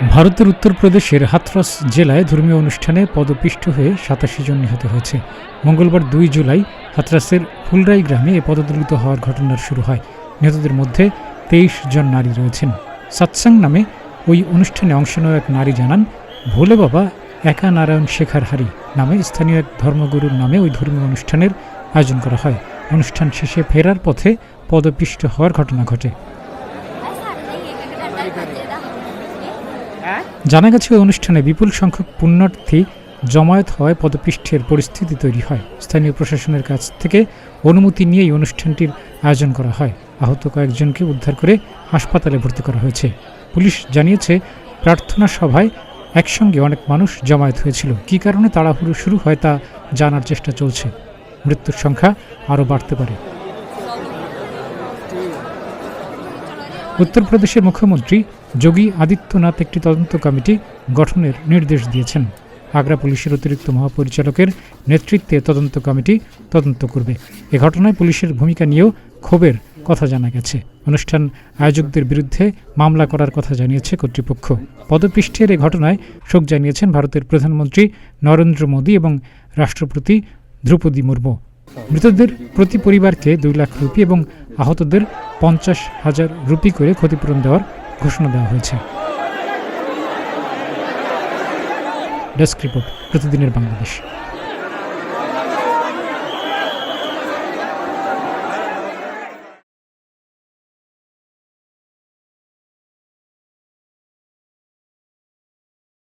ভারতের উত্তরপ্রদেশের হাথরস জেলায় ধর্মীয় অনুষ্ঠানে পদপিষ্ট হয়ে ৮৭ জন নিহত হয়েছে। মঙ্গলবার ২ জুলাই হাথরাসের ফুলরাই গ্রামে এ পদদলিত হওয়ার ঘটনার শুরু হয়। নিহতদের মধ্যে ২৩ জন নারী রয়েছেন। সৎসাং নামে ওই অনুষ্ঠানে অংশ নেওয়া এক নারী জানান, ভোলে বাবা একা নারায়ণ শেখার হারি নামে স্থানীয় এক ধর্মগুরুর নামে ওই ধর্মীয় অনুষ্ঠানের আয়োজন করা হয়। অনুষ্ঠান শেষে ফেরার পথে পদপিষ্ট হওয়ার ঘটনা ঘটে। জানা গেছে ওই অনুষ্ঠানে বিপুল সংখ্যক পুণ্যার্থী জমায়েত হওয়ায় পদপিষ্টের পরিস্থিতি তৈরি হয়। স্থানীয় প্রশাসনের কাছ থেকে অনুমতি নিয়ে এই অনুষ্ঠানটির আয়োজন করা হয়। আহত কয়েকজনকে উদ্ধার করে হাসপাতালে ভর্তি করা হয়েছে। পুলিশ জানিয়েছে, প্রার্থনা সভায় একসঙ্গে অনেক মানুষ জমায়েত হয়েছিল। কী কারণে তাড়াহুড়ো শুরু হয় তা জানার চেষ্টা চলছে। মৃত্যুর সংখ্যা আরও বাড়তে পারে। উত্তরপ্রদেশের মুখ্যমন্ত্রী যোগী আদিত্যনাথ একটি তদন্ত কমিটি গঠনের নির্দেশ দিয়েছেন। আগ্রা পুলিশের অতিরিক্ত মহাপরিচালকের নেতৃত্বে তদন্ত কমিটি তদন্ত করবে। এ ঘটনায় পুলিশের ভূমিকা নিয়েও ক্ষোভের কথা জানা গেছে। অনুষ্ঠান আয়োজকদের বিরুদ্ধে মামলা করার কথা জানিয়েছে কর্তৃপক্ষ। পদপিষ্টের এ ঘটনায় শোক জানিয়েছেন ভারতের প্রধানমন্ত্রী নরেন্দ্র মোদী এবং রাষ্ট্রপতি দ্রৌপদী মুর্মু। মৃতদের প্রতি পরিবারকে ২ লাখ রুপি এবং আহতদের ৫০,০০০ রুপি করে ক্ষতিপূরণ দেওয়ার ঘোষণা দেওয়া হয়েছে। ডেস্ক রিপোর্ট, প্রতিদিনের বাংলাদেশ।